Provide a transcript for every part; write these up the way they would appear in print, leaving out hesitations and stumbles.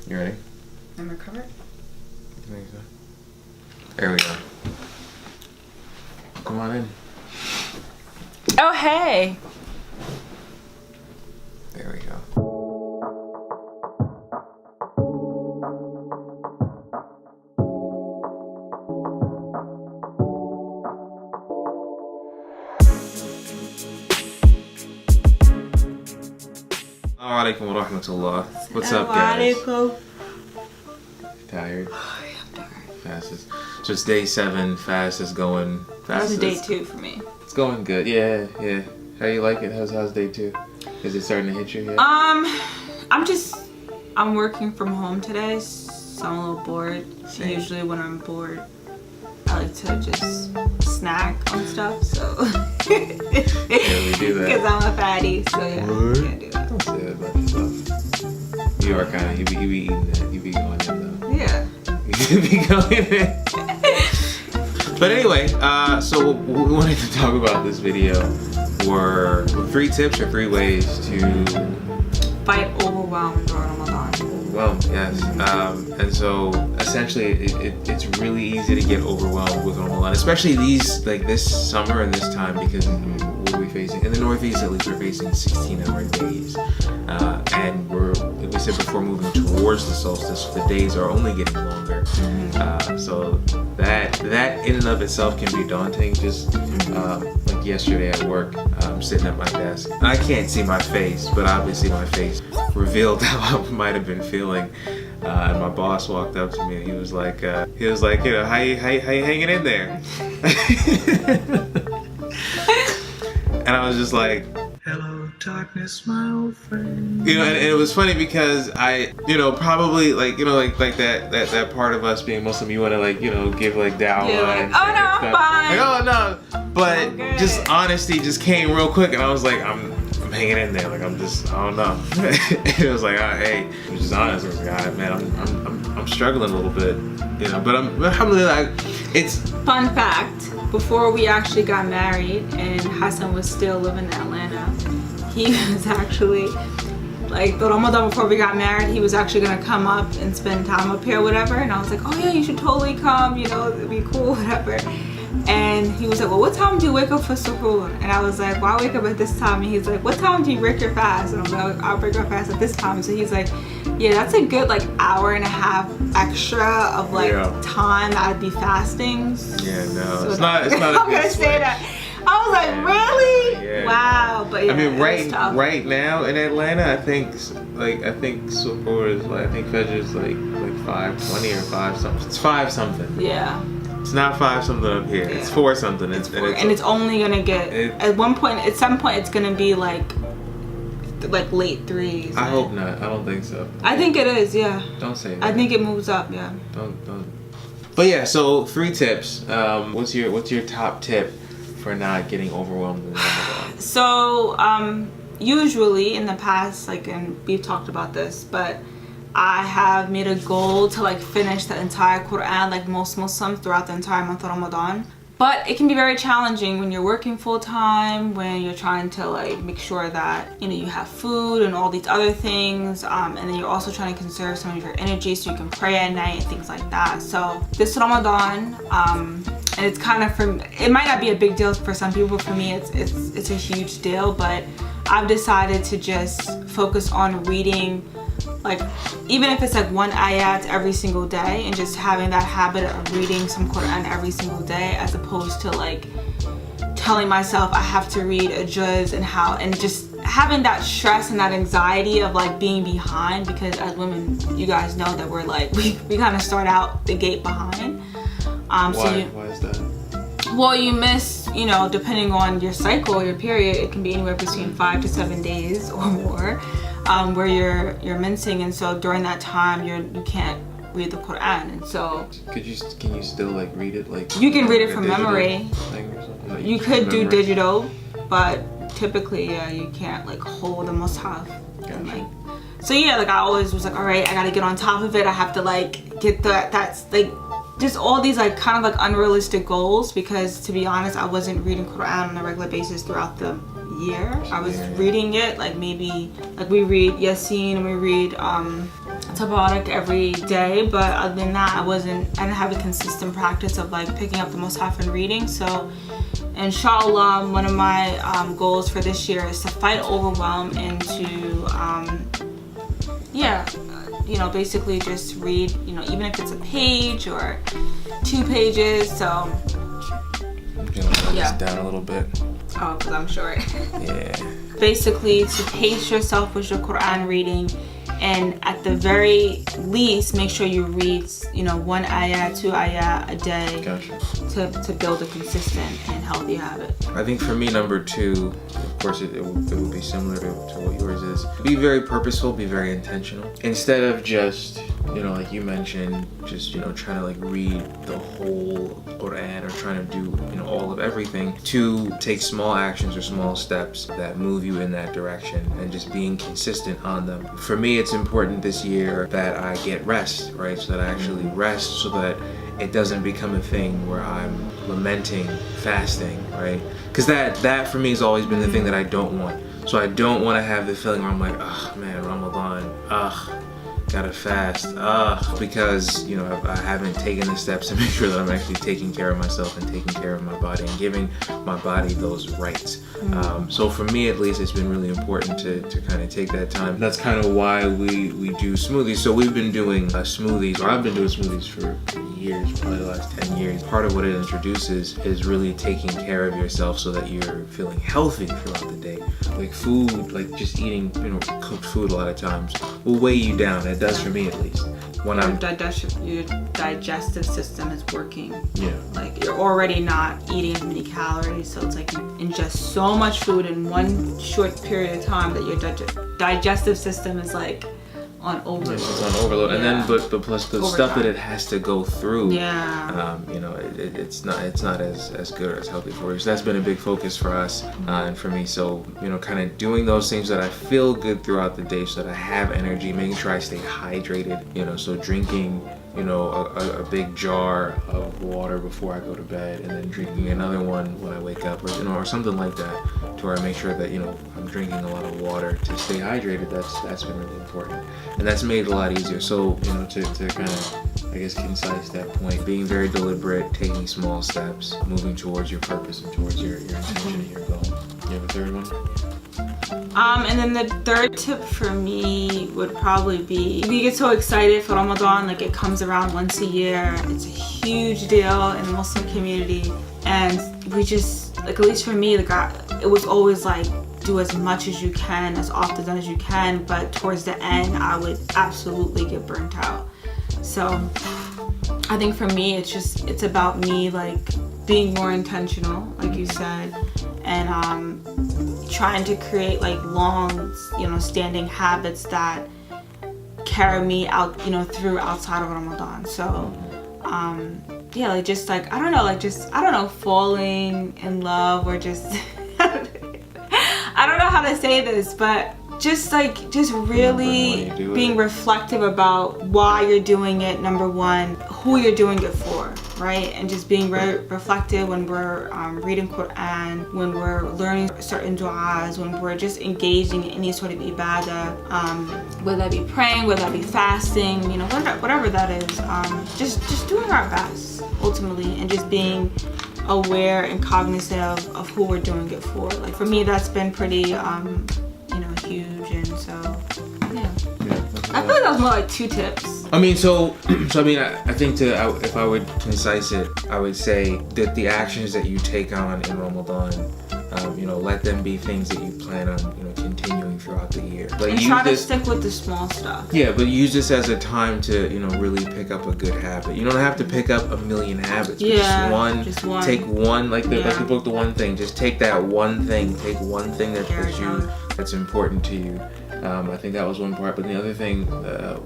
You ready? Am I covered? I think so. There we go. Come on in. Oh, hey! There we go. Assalamu alaikum wa rahmatullah. What's up, guys? Tired? Oh, yeah, I'm tired. Fast is, so it's day 7. Fast is going. This is day 2 for me. It's going good. Yeah. How you like it? How's day 2? Is it starting to hit you yet? I'm working from home today, so I'm a little bored. So usually when I'm bored, I like to just snack on stuff. So yeah, we do that. Because I'm a fatty, so yeah, I can't do that. Don't say that about yourself. You are kind of, you be eating that. You be going in though. Yeah. You be going in. But anyway, so what we wanted to talk about this video were 3 tips or 3 ways to fight overwhelm during Ramadan. Overwhelm, yes. And so essentially, it's really easy to get overwhelmed with Ramadan, especially this summer and this time, because we'll be facing, in the Northeast at least, we're facing 16-hour days. And like we said before, moving towards the solstice, the days are only getting longer. So that in and of itself can be daunting. Just like yesterday at work, I'm sitting at my desk. I can't see my face, but obviously my face revealed how I might have been feeling. And my boss walked up to me and he was like, you know, how you hanging in there? And I was just like, hello, darkness, my old friend. You know, and it was funny because I, you know, probably like, you know, like that part of us being Muslim, you want to like, you know, give like dawah. Yeah, like, oh no, I'm fine. Like, oh no, but just honesty just came real quick, and I was like, I'm hanging in there, like I don't know. It was like, hey, I'm just honest. I was like, man, I'm struggling a little bit, you know, but alhamdulillah, it's. Fun fact, before we actually got married and Hasson was still living in Atlanta, he was actually, like the Ramadan before we got married, he was actually gonna come up and spend time up here, whatever, and I was like, oh yeah, you should totally come, you know, it'd be cool, whatever. And he was like, well, what time do you wake up for suhoor? And I was like, well, I wake up at this time. And he's like, what time do you break your fast? And I'm like, I'll break my fast at this time. So he's like, yeah, that's a good like hour-and-a-half extra of like time that I'd be fasting. Yeah, no, so it's not I'm gonna say that. I was like, really? Yeah. Wow. But yeah, I mean, right now in Atlanta, I think suhoor is like, I think Fajr is like 5:20 or 5 something. It's 5 something. Yeah. It's not 5 something up here. Yeah. It's 4 something. And it's only gonna get at some point it's gonna be like late 3s. I hope not. I don't think so. I think it is. Yeah. Don't say that. I think it moves up. Yeah. Don't. But yeah. So 3 tips. What's your top tip for not getting overwhelmed in Ramadan? So usually in the past, like, and we've talked about this, but I have made a goal to like finish the entire Quran, like most Muslims, throughout the entire month of Ramadan. But it can be very challenging when you're working full time, when you're trying to like make sure that, you know, you have food and all these other things, and then you're also trying to conserve some of your energy so you can pray at night and things like that. So this Ramadan, and it's kind of, it might not be a big deal for some people, but for me it's a huge deal. But I've decided to just focus on reading, like, even if it's like 1 ayat every single day, and just having that habit of reading some Quran every single day, as opposed to like telling myself I have to read a juz and just having that stress and that anxiety of like being behind, because as women, you guys know that we're like, we kind of start out the gate behind. Why is that? Well, you miss, you know, depending on your cycle or your period, it can be anywhere between 5 to 7 days or more. Where you're mincing, and so during that time you can't read the Quran, and so can you still like read it, like you can read it from memory. Like you could do digital, but typically you can't like hold the mushaf. Gotcha. And, like, so yeah, like I always was like, all right, I gotta get on top of it. I have to like get that's like just all these like kind of like unrealistic goals, because to be honest, I wasn't reading Quran on a regular basis throughout the year. I was reading it like maybe like we read Yasin and we read tabarak every day, but other than that, I didn't have a consistent practice of like picking up the Mus'haf and reading. So inshallah, one of my goals for this year is to fight overwhelm and to basically just read, even if it's a page or 2 pages. So I'm gonna let this down a little bit. Oh, because I'm short. Yeah. Basically, to pace yourself with your Quran reading, and at the very least, make sure you read, 1 ayah, 2 ayah a day. Gotcha. To build a consistent and healthy habit. I think for me, number 2, of course, it would be similar to what yours is. Be very purposeful, be very intentional. Instead of just, like you mentioned, just, trying to like read the whole Quran or trying to do, all of everything, to take small actions or small steps that move you in that direction and just being consistent on them. For me, it's important this year that I get rest, right? So that I actually rest so that it doesn't become a thing where I'm lamenting fasting, right? Because that for me has always been the thing that I don't want. So I don't want to have the feeling where I'm like, oh man, Ramadan, gotta fast, because I haven't taken the steps to make sure that I'm actually taking care of myself and taking care of my body and giving my body those rights. So for me at least, it's been really important to kind of take that time. That's kind of why we do smoothies. So we've been doing smoothies, or I've been doing smoothies for years, probably the last 10 years. Part of what it introduces is really taking care of yourself so that you're feeling healthy throughout the day. Like food, like just eating, cooked food a lot of times will weigh you down. It does for me at least. When your digestive system is working. Yeah. Like you're already not eating as many calories, so it's like you ingest so much food in one short period of time that your digestive system is like on overload. Yes, it's on overload, and then but plus the stuff that it has to go through. Yeah. It's not as good or as healthy for you. So that's been a big focus for us and for me. So kind of doing those things that I feel good throughout the day, so that I have energy, making sure I stay hydrated. So drinking a big jar of water before I go to bed, and then drinking another one when I wake up, or something like that, to where I make sure that I'm drinking a lot of water to stay hydrated. That's been really important, and that's made it a lot easier. So to kind of, I guess, concise that point, being very deliberate, taking small steps, moving towards your purpose and towards your intention and your goal. You have a third one? And then the third tip for me would probably be, we get so excited for Ramadan, like it comes around once a year. It's a huge deal in the Muslim community, and we just, like, at least for me, it was always like, do as much as you can, as often as you can, but towards the end, I would absolutely get burnt out. So I think for me, it's about me, like, being more intentional, like you said, and trying to create like long, standing habits that carry me out, through outside of Ramadan. So, falling in love, or just, I don't know how to say this, but just really being reflective about why you're doing it, number one, who you're doing it for, right? And just being very reflective when we're reading Quran, when we're learning certain du'as, when we're just engaging in any sort of ibadah, whether that be praying, whether that be fasting, whatever that is, just doing our best ultimately, and just being aware and cognizant of who we're doing it for. Like for me, that's been pretty huge, and so I feel like that was more like 2 tips. I think if I would concise it, I would say that the actions that you take on in Ramadan, let them be things that you plan on, continuing throughout the year. Like, and try to stick with the small stuff. Yeah, but use this as a time to, really pick up a good habit. You don't have to pick up a million habits. But just one. Take one, like the book, the one thing. Just take that one thing. Take one thing that's important to you. I think that was one part. But the other thing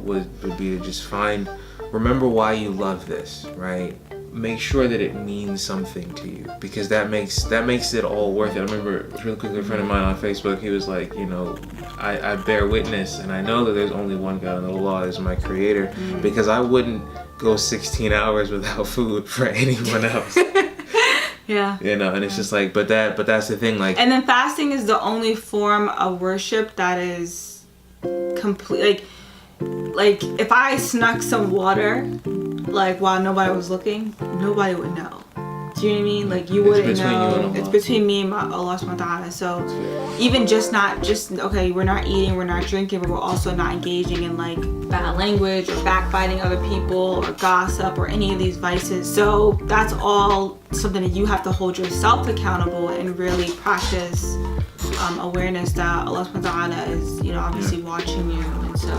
would be to just remember why you love this, right? Make sure that it means something to you, because that makes it all worth it. I remember really quickly, a friend of mine on Facebook, he was like, I bear witness, and I know that there's only one God, and Allah is my creator, because I wouldn't go 16 hours without food for anyone else. Yeah. And it's just like, but that's the thing, like. And then fasting is the only form of worship that is complete. Like, like if I snuck some water, like while nobody was looking, nobody would know. Do you know what I mean? Like you wouldn't know. It's between me and my Allah subhanahu wa ta'ala. So even okay, we're not eating, we're not drinking, but we're also not engaging in like bad language or backbiting other people or gossip or any of these vices. So that's all something that you have to hold yourself accountable and really practice awareness that Allah subhanahu wa ta'ala is, you know, obviously watching you. And so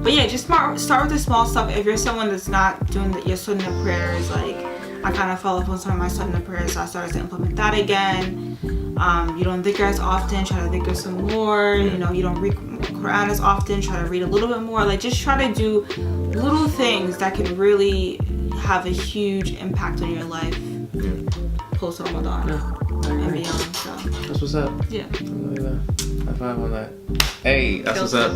but yeah, just start with the small stuff. If you're someone that's not doing your sunnah prayers, like I kind of fell off on some of my sunnah prayers, so I started to implement that again. You don't dhikr as often, try to dhikr some more. You know, you don't read Quran as often, try to read a little bit more. Like just try to do little things that can really have a huge impact on your life post Ramadan and beyond. So that's what's up. Yeah. High five on that. Hey, that's what's up.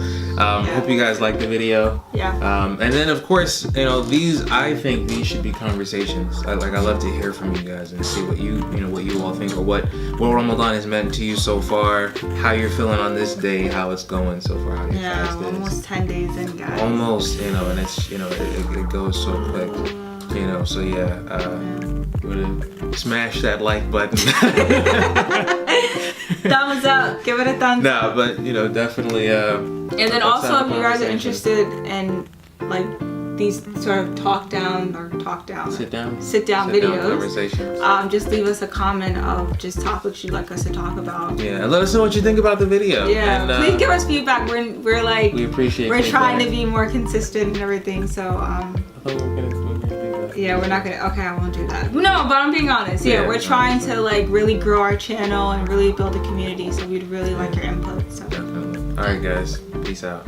Hope you guys like the video. Yeah. And then of course, you know, I think these should be conversations. I love to hear from you guys and see what you all think, or what Ramadan has meant to you so far, how you're feeling on this day, how it's going so far, how your fast is. Almost 10 days in, guys. Almost, you know, and it's, you know, it goes so quick. You know, so yeah, smash that like button. Thumbs up, give it a thumbs up. No, but you know, definitely. And then also, if you guys are interested in like these sort of sit down videos, conversations, just leave us a comment of just topics you'd like us to talk about. Yeah, and let us know what you think about the video. Yeah, and, please give us feedback. We're like, we appreciate. We're trying to be more consistent and everything. So I thought we were gonna do that. Yeah, we're not gonna. Okay, I won't do that. No, but I'm being honest. Yeah, we're trying to like really grow our channel and really build a community. So we'd really like your input. So. Definitely. All right, guys. Peace out.